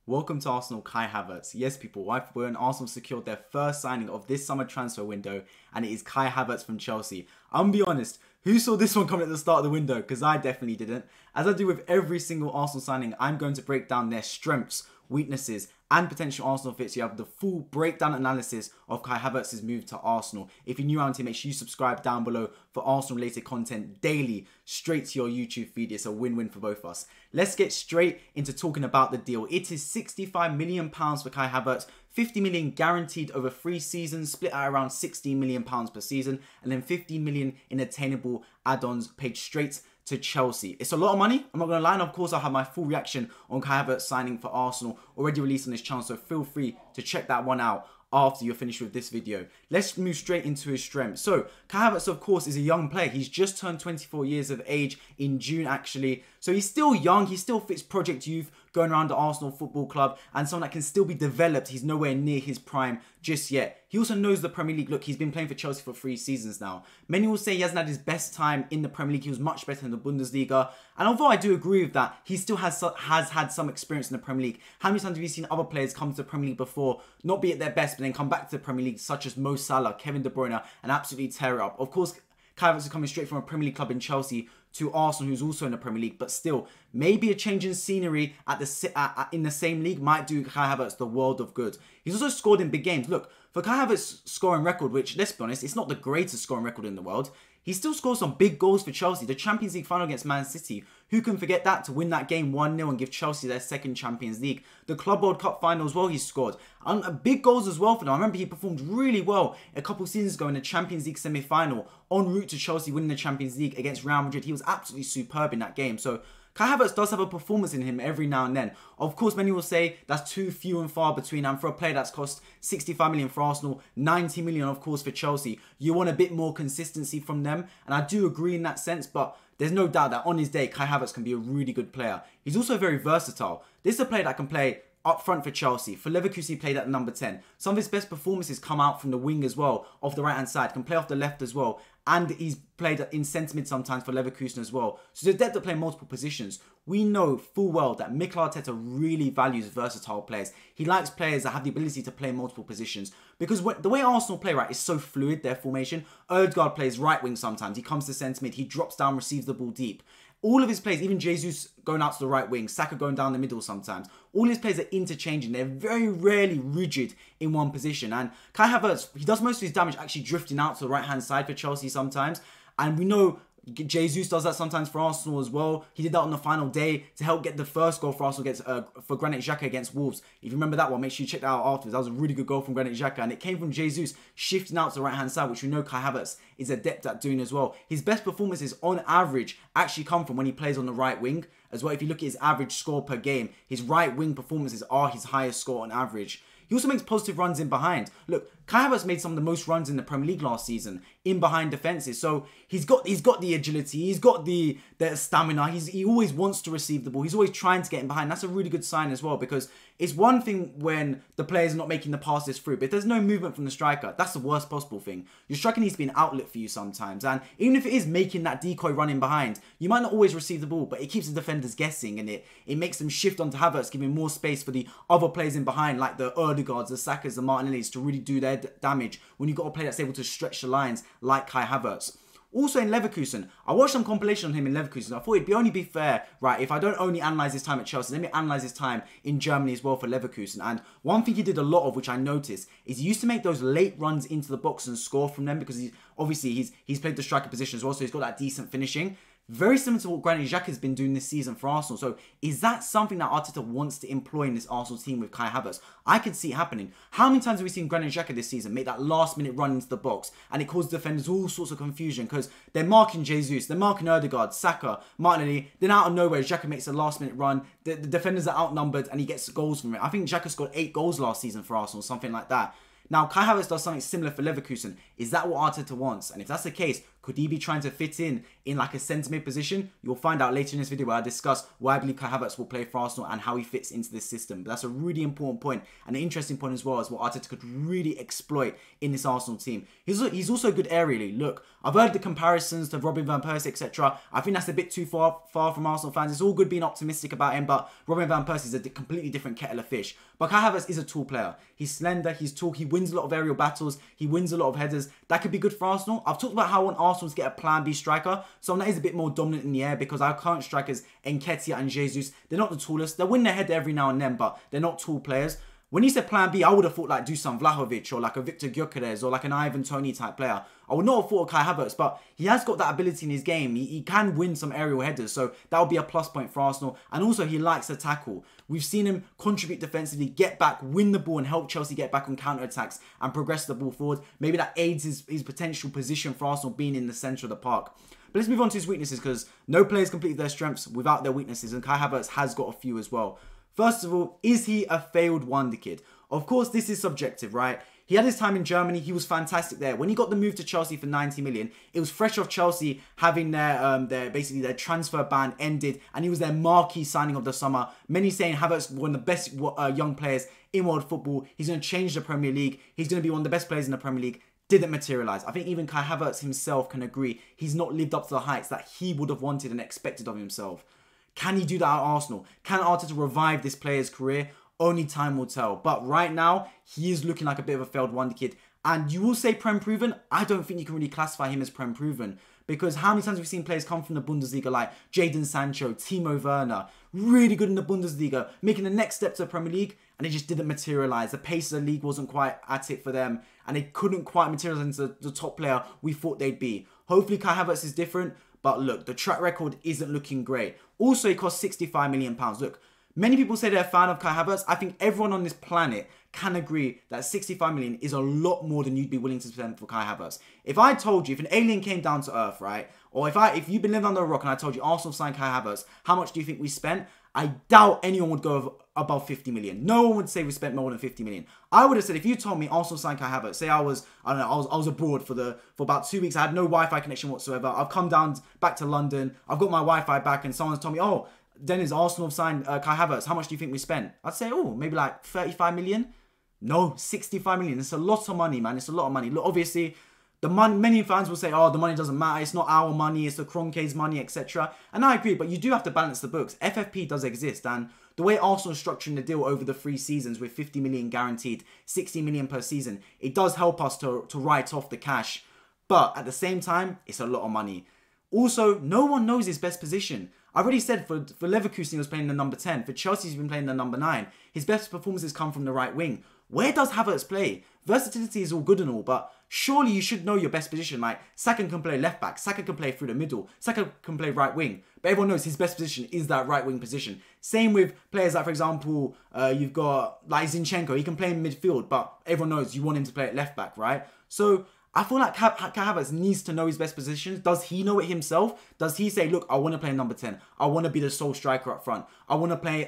Welcome to Arsenal, Kai Havertz. Yes, people, we're in Arsenal secured their first signing of this summer transfer window, and it is Kai Havertz from Chelsea. I'm gonna be honest, who saw this one coming at the start of the window? Because I definitely didn't. As I do with every single Arsenal signing, I'm going to break down their strengths, weaknesses, and potential Arsenal fits. You have the full breakdown analysis of Kai Havertz's move to Arsenal. If you're new around here, make sure you subscribe down below for Arsenal related content daily, straight to your YouTube feed. It's a win-win for both of us. Let's get straight into talking about the deal. It is £65 million for Kai Havertz, 50 million guaranteed over 3 seasons, split at around £16 million per season, and then 15 million in attainable add-ons paid straight to Chelsea. It's a lot of money, I'm not going to lie, and of course I'll have my full reaction on Kai Havertz signing for Arsenal already released on this channel, so feel free to check that one out after you're finished with this video. Let's move straight into his strengths. So Kai Havertz, of course, is a young player. He's just turned 24 years of age in June, actually. So he's still young. He still fits Project Youth going around the Arsenal Football Club, and someone that can still be developed. He's nowhere near his prime just yet. He also knows the Premier League. Look, he's been playing for Chelsea for 3 seasons now. Many will say he hasn't had his best time in the Premier League. He was much better in the Bundesliga. And although I do agree with that, he still has had some experience in the Premier League. How many times have you seen other players come to the Premier League before, not be at their best, but then come back to the Premier League, such as Mo Salah, Kevin De Bruyne, and absolutely tear it up? Of course, Kai Havertz is coming straight from a Premier League club in Chelsea to Arsenal, who's also in the Premier League, but still, maybe a change in scenery in the same league might do Kai Havertz the world of good. He's also scored in big games. Look, for Kai Havertz's scoring record, which, let's be honest, it's not the greatest scoring record in the world, he still scores some big goals for Chelsea. The Champions League final against Man City, who can forget that, to win that game 1-0 and give Chelsea their second Champions League. The Club World Cup final as well, he scored. Big goals as well for them. I remember he performed really well a couple seasons ago in the Champions League semi-final, en route to Chelsea winning the Champions League against Real Madrid. He was absolutely superb in that game. So Kai Havertz does have a performance in him every now and then. Of course, many will say that's too few and far between. And for a player that's cost 65 million for Arsenal, 90 million, of course, for Chelsea, you want a bit more consistency from them. And I do agree in that sense, but there's no doubt that on his day, Kai Havertz can be a really good player. He's also very versatile. This is a player that can play up front for Chelsea. For Leverkusen, he played at number 10. Some of his best performances come out from the wing as well, off the right-hand side. Can play off the left as well. And he's played in centre mid sometimes for Leverkusen as well. So the depth to play multiple positions. We know full well that Mikel Arteta really values versatile players. He likes players that have the ability to play multiple positions. Because the way Arsenal play, right, is so fluid, their formation. Odegaard plays right wing sometimes. He comes to centre mid. He drops down, receives the ball deep. All of his plays, even Jesus going out to the right wing, Saka going down the middle sometimes. All his plays are interchanging. They're very rarely rigid in one position. And Kai Havertz, he does most of his damage actually drifting out to the right-hand side for Chelsea sometimes. And we know Jesus does that sometimes for Arsenal as well. He did that on the final day to help get the first goal for Arsenal for Granit Xhaka against Wolves. If you remember that one, make sure you check that out afterwards. That was a really good goal from Granit Xhaka, and it came from Jesus shifting out to the right-hand side, which we know Kai Havertz is adept at doing as well. His best performances on average actually come from when he plays on the right wing as well. If you look at his average score per game, his right wing performances are his highest score on average. He also makes positive runs in behind. Look, Kai Havertz made some of the most runs in the Premier League last season in behind defences. So he's got the agility, he's got the stamina. He always wants to receive the ball. He's always trying to get in behind. That's a really good sign as well, because it's one thing when the players are not making the passes through, but if there's no movement from the striker, that's the worst possible thing. Your striker needs to be an outlet for you sometimes. And even if it is making that decoy run in behind, you might not always receive the ball, but it keeps the defenders guessing, and it makes them shift onto Havertz, giving more space for the other players in behind, like the Odegaards, the Sakas, the Martinellis, to really do their damage when you've got a player that's able to stretch the lines like Kai Havertz. Also in Leverkusen, I watched some compilation on him in Leverkusen. I thought it'd only be fair, right, if I don't only analyse his time at Chelsea, let me analyse his time in Germany as well for Leverkusen. And one thing he did a lot of, which I noticed, is he used to make those late runs into the box and score from them, because he's played the striker position as well, so he's got that decent finishing. Very similar to what Granit Xhaka has been doing this season for Arsenal. So is that something that Arteta wants to employ in this Arsenal team with Kai Havertz? I could see it happening. How many times have we seen Granit Xhaka this season make that last minute run into the box, and it caused defenders all sorts of confusion because they're marking Jesus, they're marking Odegaard, Saka, Martinelli, then out of nowhere Xhaka makes a last minute run, the defenders are outnumbered and he gets goals from it. I think Xhaka scored 8 goals last season for Arsenal, something like that. Now, Kai Havertz does something similar for Leverkusen. Is that what Arteta wants? And if that's the case, Could he be trying to fit in like a centre mid position? You'll find out later in this video where I discuss why I believe Kai Havertz will play for Arsenal and how he fits into this system. But that's a really important point and an interesting point as well, as what Arteta could really exploit in this Arsenal team. He's also good aerially. Look, I've heard the comparisons to Robin van Persie, etc. I think that's a bit too far from Arsenal fans. It's all good being optimistic about him, but Robin van Persie is a completely different kettle of fish. But Kai Havertz is a tall player. He's slender, he's tall, he wins a lot of aerial battles, he wins a lot of headers. That could be good for Arsenal. I've talked about how I want Arsenal to get a plan B striker, someone that is a bit more dominant in the air, because our current strikers, Nketiah and Jesus, they're not the tallest. They'll win their header every now and then, but they're not tall players. When he said plan B, I would have thought like Dusan Vlahovic or like a Victor Gyökeres or like an Ivan Toney type player. I would not have thought of Kai Havertz, but he has got that ability in his game. He can win some aerial headers, so that would be a plus point for Arsenal. And also, he likes to tackle. We've seen him contribute defensively, get back, win the ball, and help Chelsea get back on counter-attacks and progress the ball forward. Maybe that aids his potential position for Arsenal being in the centre of the park. But let's move on to his weaknesses, because no players complete their strengths without their weaknesses, and Kai Havertz has got a few as well. First of all, is he a failed wonder kid? Of course, this is subjective, right? He had his time in Germany. He was fantastic there. When he got the move to Chelsea for 90 million, it was fresh off Chelsea having basically their transfer ban ended, and he was their marquee signing of the summer. Many saying Havertz one of the best young players in world football. He's going to change the Premier League. He's going to be one of the best players in the Premier League. Didn't materialise. I think even Kai Havertz himself can agree he's not lived up to the heights that he would have wanted and expected of himself. Can he do that at Arsenal? Can Arteta revive this player's career? Only time will tell. But right now, he is looking like a bit of a failed wonder kid. And you will say Prem proven. I don't think you can really classify him as Prem proven, because how many times have we seen players come from the Bundesliga like Jadon Sancho, Timo Werner, really good in the Bundesliga, making the next step to the Premier League, and it just didn't materialise. The pace of the league wasn't quite at it for them, and they couldn't quite materialise into the top player we thought they'd be. Hopefully Kai Havertz is different, but look, the track record isn't looking great. Also, it cost £65 million. Look, many people say they're a fan of Kai Havertz. I think everyone on this planet can agree that 65 million is a lot more than you'd be willing to spend for Kai Havertz. If I told you, if an alien came down to earth, right? Or if you've been living under a rock and I told you Arsenal signed Kai Havertz, how much do you think we spent? I doubt anyone would go above 50 million. No one would say we spent more than 50 million. I would have said, if you told me Arsenal signed Kai Havertz, say I was abroad for about 2 weeks, I had no Wi-Fi connection whatsoever. I've come down back to London, I've got my Wi-Fi back, and someone's told me, oh, Dennis, Arsenal have signed Kai Havertz. How much do you think we spent? I'd say, oh, maybe like 35 million. No, 65 million. It's a lot of money, man. It's a lot of money. Look, obviously, many fans will say, oh, the money doesn't matter. It's not our money. It's the Kroenke's money, etc. And I agree, but you do have to balance the books. FFP does exist, and the way Arsenal is structuring the deal over the 3 seasons with 50 million guaranteed, 60 million per season, it does help us to write off the cash. But at the same time, it's a lot of money. Also, no one knows his best position. I've already said for Leverkusen he was playing the number 10. For Chelsea he's been playing the number 9. His best performances come from the right wing. Where does Havertz play? Versatility is all good and all, but surely you should know your best position. Like, Saka can play left back, Saka can play through the middle, Saka can play right wing. But everyone knows his best position is that right wing position. Same with players like, for example, you've got like Zinchenko. He can play in midfield, but everyone knows you want him to play at left back, right? So I feel like Kai Havertz needs to know his best positions. Does he know it himself? Does he say, look, I want to play number 10. I want to be the sole striker up front. I want to play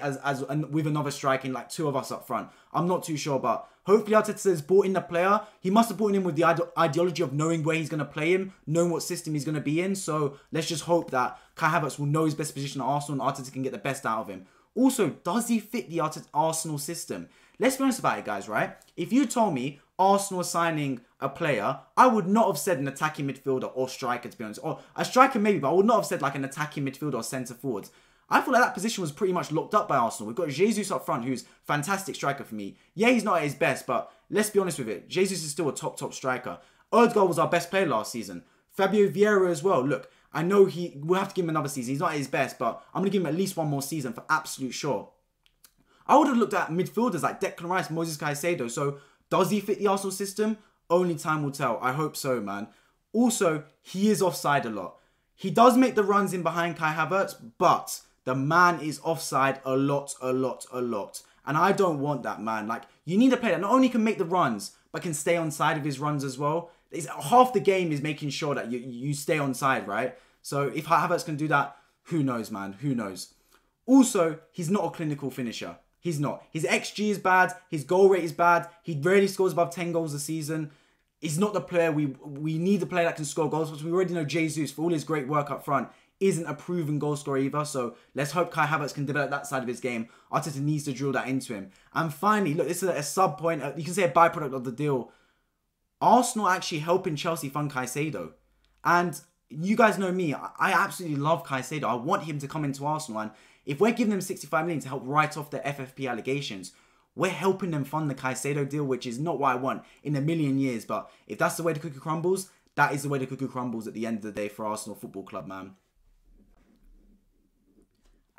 with another striker, like 2 of us up front. I'm not too sure, but hopefully Arteta has brought in the player. He must have brought in him with the ideology of knowing where he's going to play him, knowing what system he's going to be in. So let's just hope that Kai Havertz will know his best position at Arsenal and Arteta can get the best out of him. Also, does he fit the Arsenal system? Let's be honest about it, guys, right? If you told me Arsenal are signing a player, I would not have said an attacking midfielder or striker, to be honest. Or a striker maybe, but I would not have said like an attacking midfielder or centre forwards. I feel like that position was pretty much locked up by Arsenal. We've got Jesus up front, who's fantastic striker for me. Yeah, he's not at his best, but let's be honest with it. Jesus is still a top striker. Odegaard was our best player last season. Fabio Vieira as well. Look, I know we'll have to give him another season. He's not at his best, but I'm going to give him at least one more season for absolute sure. I would have looked at midfielders like Declan Rice, Moses Caicedo. So does he fit the Arsenal system? Only time will tell. I hope so, man. Also, he is offside a lot. He does make the runs in behind Kai Havertz, but the man is offside a lot. And I don't want that, man. Like, you need a player that not only can make the runs, but can stay on side of his runs as well. Half the game is making sure that you stay on side, right? So if Havertz can do that, who knows, man? Who knows? Also, he's not a clinical finisher. He's not. His XG is bad. His goal rate is bad. He rarely scores above 10 goals a season. is not the player we need. The player that can score goals. Because we already know Jesus, for all his great work up front, isn't a proven goal scorer either. So let's hope Kai Havertz can develop that side of his game. Arteta needs to drill that into him. And finally, look, this is a sub point. You can say a byproduct of the deal. Arsenal actually helping Chelsea fund Caicedo. And you guys know me, I absolutely love Caicedo. I want him to come into Arsenal. And if we're giving them 65 million to help write off the FFP allegations, we're helping them fund the Caicedo deal, which is not what I want in a million years. But if that's the way the cookie crumbles, that is the way the cookie crumbles at the end of the day for Arsenal Football Club, man.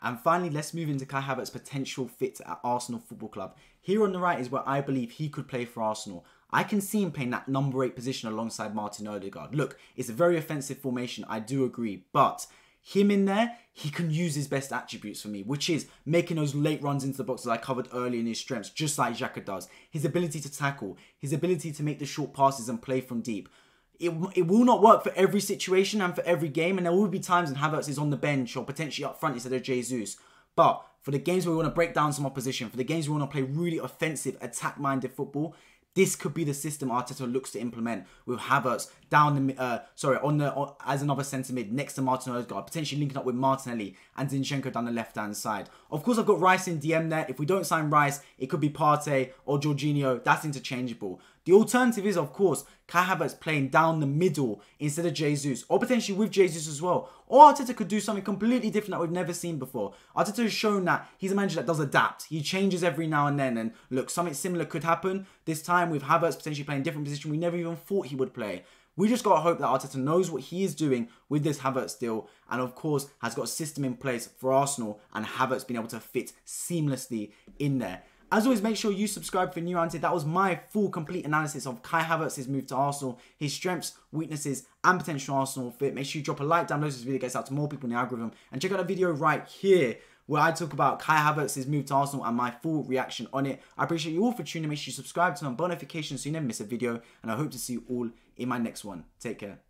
And finally, let's move into Kai Havertz's potential fit at Arsenal Football Club. Here on the right is where I believe he could play for Arsenal. I can see him playing that number 8 position alongside Martin Odegaard. Look, it's a very offensive formation, I do agree. But him in there, he can use his best attributes for me, which is making those late runs into the box that I covered earlier in his strengths, just like Xhaka does. His ability to tackle, his ability to make the short passes and play from deep. It will not work for every situation and for every game, and there will be times when Havertz is on the bench or potentially up front instead of Jesus. But for the games where we want to break down some opposition, for the games where we want to play really offensive, attack-minded football, this could be the system Arteta looks to implement with Havertz down the as another centre mid next to Martin Odegaard, potentially linking up with Martinelli and Zinchenko down the left-hand side. Of course, I've got Rice in DM there. If we don't sign Rice, it could be Partey or Jorginho. That's interchangeable. The alternative is, of course, Kai Havertz playing down the middle instead of Jesus, or potentially with Jesus as well. Or Arteta could do something completely different that we've never seen before. Arteta has shown that he's a manager that does adapt. He changes every now and then, and look, something similar could happen this time with Havertz potentially playing a different position we never even thought he would play. We just got to hope that Arteta knows what he is doing with this Havertz deal, and of course has got a system in place for Arsenal and Havertz being able to fit seamlessly in there. As always, make sure you subscribe for new content. That was my full, complete analysis of Kai Havertz's move to Arsenal, his strengths, weaknesses, and potential Arsenal fit. Make sure you drop a like down below so this video gets out to more people in the algorithm. And check out the video right here where I talk about Kai Havertz's move to Arsenal and my full reaction on it. I appreciate you all for tuning in. Make sure you subscribe to my notifications so you never miss a video. And I hope to see you all in my next one. Take care.